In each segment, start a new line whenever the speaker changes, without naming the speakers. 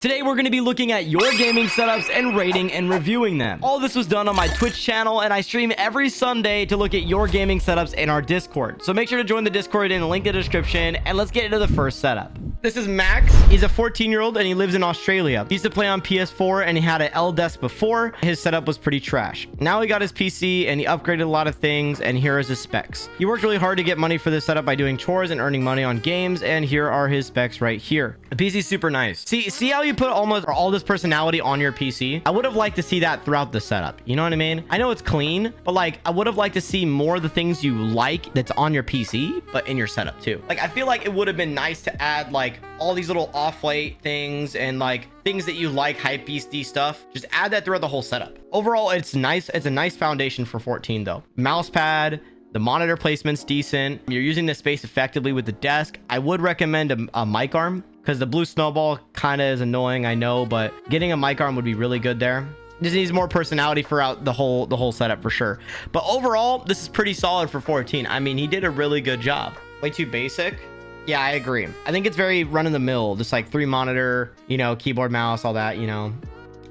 Today, we're going to be looking at your gaming setups and rating and reviewing them. All this was done on my Twitch channel, and I stream every Sunday to look at your gaming setups in our Discord. So make sure to join the Discord in the link in the description, and let's get into the first setup. This is Max. He's a 14-year-old, and he lives in Australia. He used to play on PS4, and he had an L desk before. His setup was pretty trash. Now he got his PC, and he upgraded a lot of things, and here is his specs. He worked really hard to get money for this setup by doing chores and earning money on games, and here are his specs right here. The PC's super nice. See how you put almost all this personality on your PC? I would have liked to see that throughout the setup. You know what I mean? I know it's clean, but like I would have liked to see more of the things you like that's on your PC, but in your setup too. Like I feel like it would have been nice to add like all these little off-white things and like things that you like, hype beastie stuff. Just add that throughout the whole setup. Overall, it's nice. It's a nice foundation for 14 though. Mouse pad. The monitor placement's decent. You're using the space effectively with the desk. I would recommend a mic arm because the blue snowball kind of is annoying, I know, but getting a mic arm would be really good there. This needs more personality throughout the whole setup for sure. But overall, this is pretty solid for 14. I mean, he did a really good job. Way too basic. Yeah, I agree. I think it's very run-of-the-mill, just like 3 monitor, you know, keyboard, mouse, all that, you know.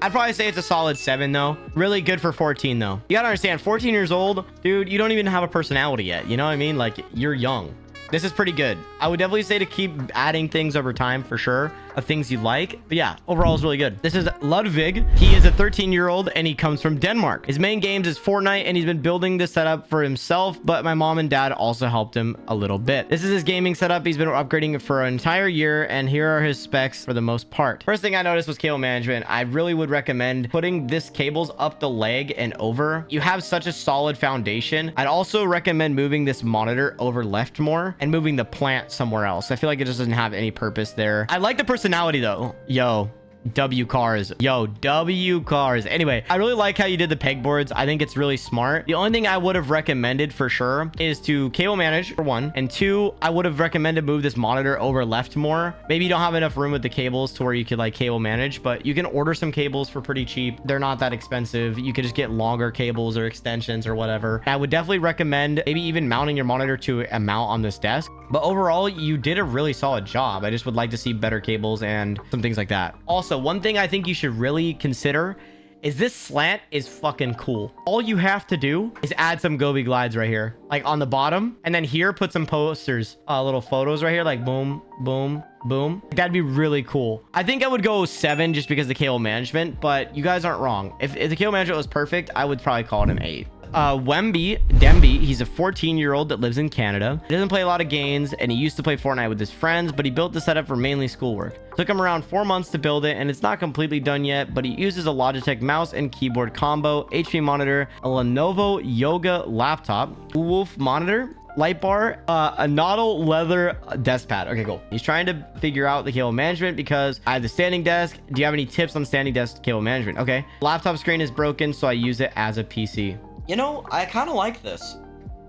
I'd probably say it's a solid 7 though. Really good for 14 though. You gotta understand, 14 years old, dude, you don't even have a personality yet. You know what I mean? Like, you're young. This is pretty good. I would definitely say to keep adding things over time for sure of things you like. But yeah, overall is really good. This is Ludwig. He is a 13-year-old and he comes from Denmark. His main games is Fortnite and he's been building this setup for himself, but my mom and dad also helped him a little bit. This is his gaming setup. He's been upgrading it for an entire year and here are his specs for the most part. First thing I noticed was cable management. I really would recommend putting this cables up the leg and over. You have such a solid foundation. I'd also recommend moving this monitor over left more and moving the plant somewhere else. I feel like it just doesn't have any purpose there. I like the personality though. Yo, W cars. Yo, W cars. Anyway, I really like how you did the pegboards. I think it's really smart. The only thing I would have recommended for sure is to cable manage for 1, and 2, I would have recommended move this monitor over left more. Maybe you don't have enough room with the cables to where you could like cable manage, but you can order some cables for pretty cheap. They're not that expensive. You could just get longer cables or extensions or whatever. I would definitely recommend maybe even mounting your monitor to a mount on this desk. But overall, you did a really solid job. I just would like to see better cables and some things like that. Also, one thing I think you should really consider is this slant is fucking cool. All you have to do is add some Gobi glides right here, like on the bottom. And then here, put some posters, little photos right here, like boom, boom, boom. That'd be really cool. I think I would go 7 just because of the cable management, but you guys aren't wrong. If the cable management was perfect, I would probably call it an 8. Demby, he's a 14-year-old that lives in Canada. He doesn't play a lot of games and he used to play Fortnite with his friends, but he built the setup for mainly schoolwork. Took him around 4 months to build it and it's not completely done yet, but he uses a Logitech mouse and keyboard combo, HP monitor, a Lenovo Yoga laptop, Wolf monitor, light bar, a Nautil leather desk pad. Okay, cool. He's trying to figure out the cable management because I have the standing desk. Do you have any tips on standing desk cable management? Okay. Laptop screen is broken, so I use it as a PC. You know, I kind of like this.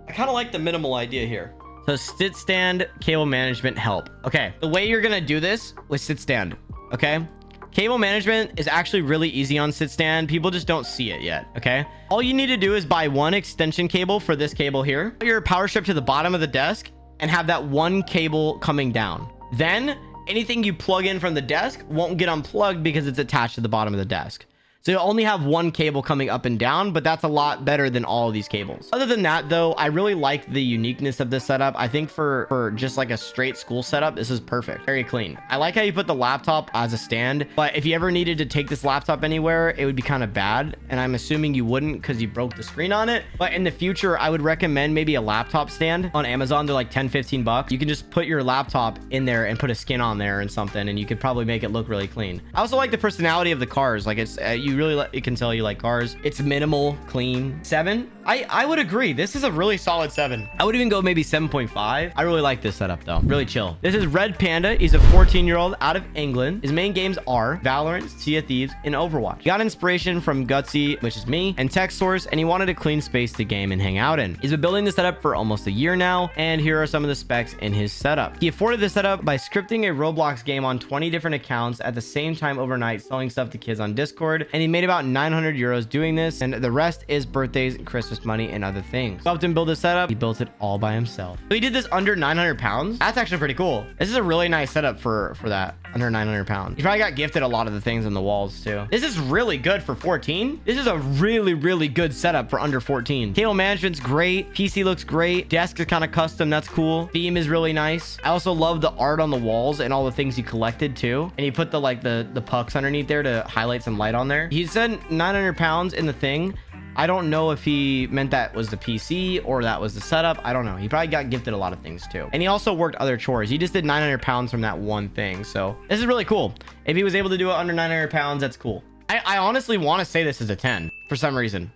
I kind of like the minimal idea here. So sit stand, cable management, help. Okay, the way you're gonna do this with sit stand, okay? Cable management is actually really easy on sit stand. People just don't see it yet, okay? All you need to do is buy 1 extension cable for this cable here. Put your power strip to the bottom of the desk and have that 1 cable coming down. Then anything you plug in from the desk won't get unplugged because it's attached to the bottom of the desk. So you'll only have 1 cable coming up and down, but that's a lot better than all of these cables. Other than that, though, I really like the uniqueness of this setup. I think for just like a straight school setup, this is perfect. Very clean. I like how you put the laptop as a stand, but if you ever needed to take this laptop anywhere, it would be kind of bad. And I'm assuming you wouldn't because you broke the screen on it. But in the future, I would recommend maybe a laptop stand on Amazon. They're like 10-15 bucks. You can just put your laptop in there and put a skin on there and something, and you could probably make it look really clean. I also like the personality of the cars. Like it's you can tell you like cars. It's minimal, clean. 7. I would agree. This is a really solid 7. I would even go maybe 7.5. I really like this setup though. Really chill. This is Red Panda. He's a 14-year-old out of England. His main games are Valorant, Sea of Thieves, and Overwatch. He got inspiration from Gutzy, which is me, and Tech Source, and he wanted a clean space to game and hang out in. He's been building the setup for almost a year now, and here are some of the specs in his setup. He afforded this setup by scripting a Roblox game on 20 different accounts at the same time overnight, selling stuff to kids on Discord, and he made about 900 euros doing this, and the rest is birthdays and Christmas Christmas money, and other things. Helped him build his setup. He built it all by himself. So he did this under 900 pounds. That's actually pretty cool. This is a really nice setup for that, under 900 pounds. He probably got gifted a lot of the things on the walls too. This is really good for 14. This is a really, really good setup for under 14. Cable management's great. PC looks great. Desk is kind of custom. That's cool. Theme is really nice. I also love the art on the walls and all the things he collected too. And he put the like the pucks underneath there to highlight some light on there. He said 900 pounds in the thing. I don't know if he meant that was the PC or that was the setup. I don't know. He probably got gifted a lot of things too. And he also worked other chores. He just did 900 pounds from that one thing. So this is really cool. If he was able to do it under 900 pounds, that's cool. I honestly want to say this is a 10 for some reason.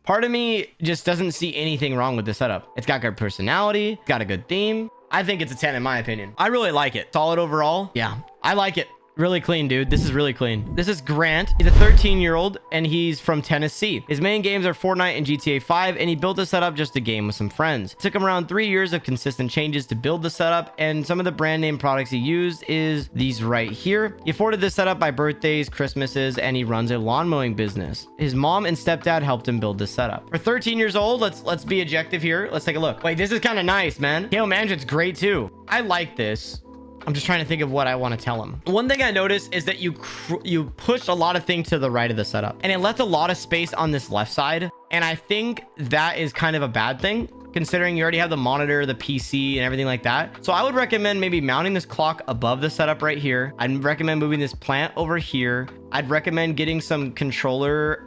Part of me just doesn't see anything wrong with the setup. It's got good personality. It's got a good theme. I think it's a 10 in my opinion. I really like it. Solid overall. Yeah, I like it. Really clean, dude. This is really clean. This is Grant. He's a 13-year-old and he's from Tennessee. His main games are Fortnite and GTA 5, and he built a setup just to game with some friends. It took him around 3 years of consistent changes to build the setup, and some of the brand name products he used is these right here. He afforded this setup by birthdays, Christmases, and he runs a lawn mowing business. His mom and stepdad helped him build this setup. For 13 years old, let's be objective here. Let's take a look. Wait, this is kind of nice, man. Cable management's great too. I like this. I'm just trying to think of what I want to tell him. One thing I noticed is that you push a lot of things to the right of the setup, and it left a lot of space on this left side. And I think that is kind of a bad thing, considering you already have the monitor, the PC, and everything like that. So I would recommend maybe mounting this clock above the setup right here. I'd recommend moving this plant over here. I'd recommend getting some controller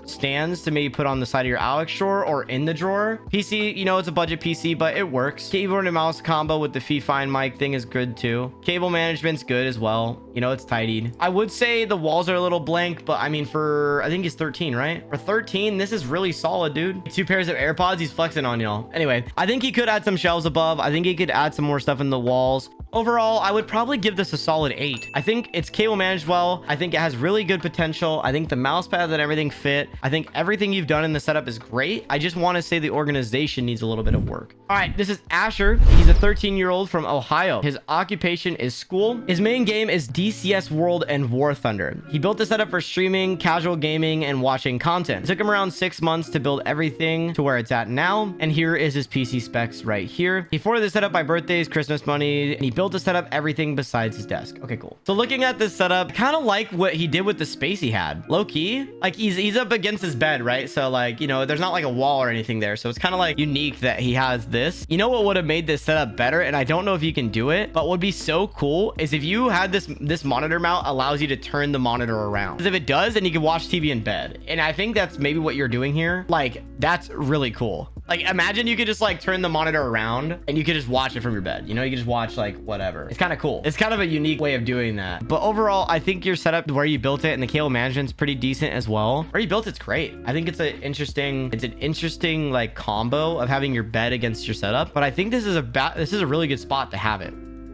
stands to maybe put on the side of your Alex drawer or in the drawer. PC, you know, it's a budget PC, but it works. Keyboard and mouse combo with the Fee-Find mic thing is good too. Cable management's good as well. You know, it's tidied. I would say the walls are a little blank, but I mean, I think he's 13, right? For 13, this is really solid, dude. 2 pairs of AirPods. He's flexing on y'all. Anyway, I think he could add some shelves above. I think he could add some more stuff in the walls. Overall, I would probably give this a solid 8. I think it's cable managed well. I think it has really good potential. I think the mouse pads and everything fit. I think everything you've done in the setup is great. I just want to say the organization needs a little bit of work. All right, this is Asher. He's a 13-year-old from Ohio. His occupation is school. His main game is DCS World and War Thunder. He built the setup for streaming, casual gaming, and watching content. It took him around 6 months to build everything to where it's at now. And here is his PC specs right here. He afforded the setup by birthdays, Christmas money, and he built to set up everything besides his desk. Okay, cool. So looking at this setup, kind of like what he did with the space he had. Low key, like he's up against his bed, right? So like, you know, there's not like a wall or anything there. So it's kind of like unique that he has this. You know what would have made this setup better? And I don't know if you can do it, but what would be so cool is if you had this monitor mount allows you to turn the monitor around. Because if it does, then you can watch TV in bed. And I think that's maybe what you're doing here. Like, that's really cool. Like, imagine you could just like turn the monitor around and you could just watch it from your bed. You know, you could just watch like whatever. It's kind of cool. It's kind of a unique way of doing that. But overall, I think your setup where you built it and the cable management's pretty decent as well. Where you built it's great. I think it's an interesting like combo of having your bed against your setup. But I think this is a really good spot to have it.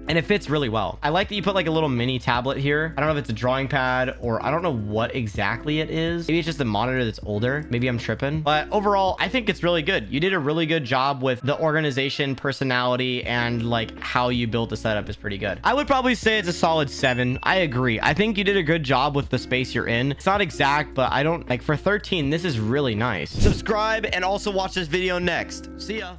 And it fits really well. I like that you put like a little mini tablet here. I don't know if it's a drawing pad or I don't know what exactly it is. Maybe it's just a monitor that's older. Maybe I'm tripping. But overall, I think it's really good. You did a really good job with the organization, personality, and like how you built the setup is pretty good. I would probably say it's a solid 7. I agree. I think you did a good job with the space you're in. It's not exact, but I don't like for 13, this is really nice. Subscribe and also watch this video next. See ya.